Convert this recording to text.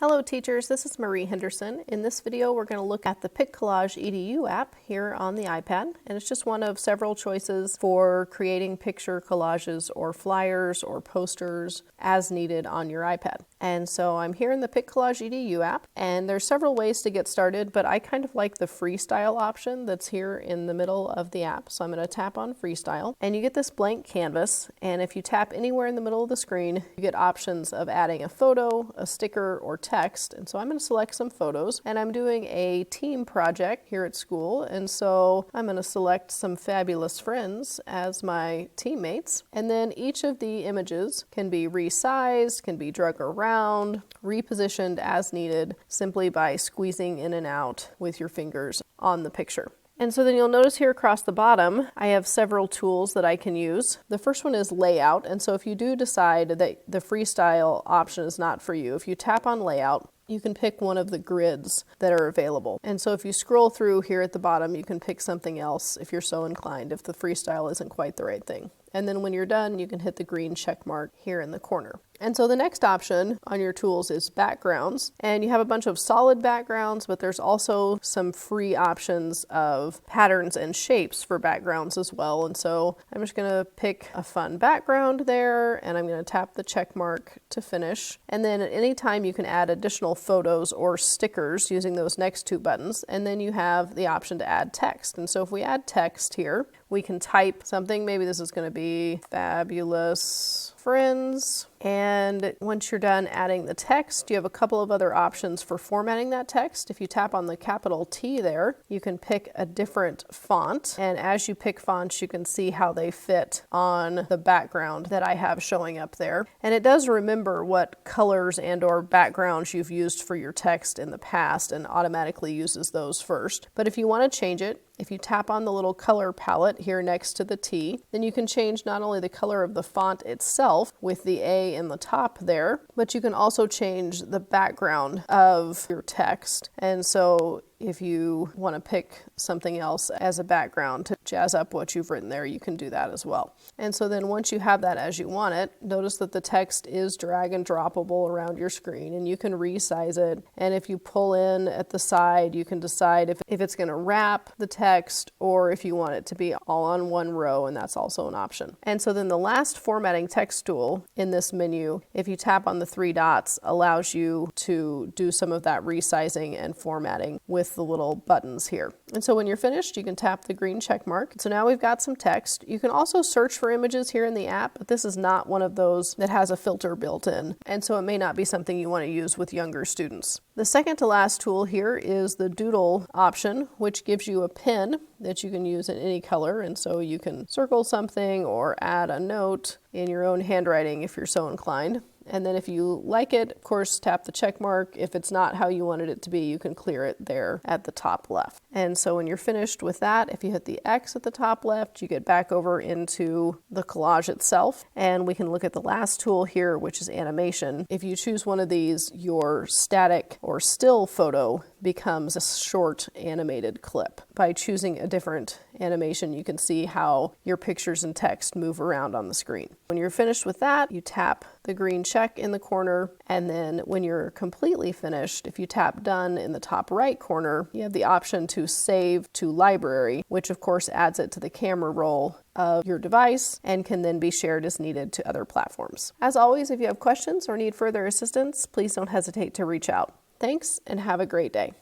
Hello teachers, this is Marie Henderson. In this video we're going to look at the Pic Collage EDU app here on the iPad, and it's just one of several choices for creating picture collages or flyers or posters as needed on your iPad. And so I'm here in the Pic Collage EDU app, and there's several ways to get started, but I kind of like the freestyle option that's here in the middle of the app. So I'm going to tap on freestyle, and you get this blank canvas, and if you tap anywhere in the middle of the screen, you get options of adding a photo, a sticker, or text. And so I'm going to select some photos, and I'm doing a team project here at school, and so I'm going to select some fabulous friends as my teammates, and then each of the images can be resized, can be drug around, repositioned as needed simply by squeezing in and out with your fingers on the picture. And so then you'll notice here across the bottom, I have several tools that I can use. The first one is layout. And so if you do decide that the freestyle option is not for you, if you tap on layout, you can pick one of the grids that are available. And so if you scroll through here at the bottom, you can pick something else if you're so inclined, if the freestyle isn't quite the right thing. And then when you're done, you can hit the green check mark here in the corner. And so the next option on your tools is backgrounds. And you have a bunch of solid backgrounds, but there's also some free options of patterns and shapes for backgrounds as well. And so I'm just gonna pick a fun background there, and I'm gonna tap the check mark to finish. And then at any time you can add additional photos or stickers using those next two buttons. And then you have the option to add text. And so if we add text here, we can type something. Maybe this is gonna be fabulous friends. And once you're done adding the text, you have a couple of other options for formatting that text. If you tap on the capital T there, you can pick a different font. And as you pick fonts, you can see how they fit on the background that I have showing up there. And it does remember what colors and or backgrounds you've used for your text in the past and automatically uses those first. But if you want to change it, if you tap on the little color palette here next to the T, then you can change not only the color of the font itself with the A in the top there, but you can also change the background of your text. And so if you want to pick something else as a background to jazz up what you've written there, you can do that as well. And so then once you have that as you want it, notice that the text is drag and droppable around your screen, and you can resize it. And if you pull in at the side, you can decide if it's going to wrap the text or if you want it to be all on one row, and that's also an option. And so then the last formatting text tool in this menu, if you tap on the three dots, allows you to do some of that resizing and formatting with the little buttons here. And so when you're finished, you can tap the green check mark. So now we've got some text. You can also search for images here in the app, but this is not one of those that has a filter built in. And so it may not be something you want to use with younger students. The second to last tool here is the Doodle option, which gives you a pen that you can use in any color. And so you can circle something or add a note in your own handwriting if you're so inclined. And then if you like it, of course, tap the check mark. If it's not how you wanted it to be, you can clear it there at the top left. And so when you're finished with that, if you hit the X at the top left, you get back over into the collage itself. And we can look at the last tool here, which is animation. If you choose one of these, your static or still photo becomes a short animated clip. By choosing a different animation, you can see how your pictures and text move around on the screen. When you're finished with that, you tap the green check in the corner, and then when you're completely finished, if you tap done in the top right corner, you have the option to save to library, which of course adds it to the camera roll of your device and can then be shared as needed to other platforms. As always, if you have questions or need further assistance, please don't hesitate to reach out. Thanks, and have a great day.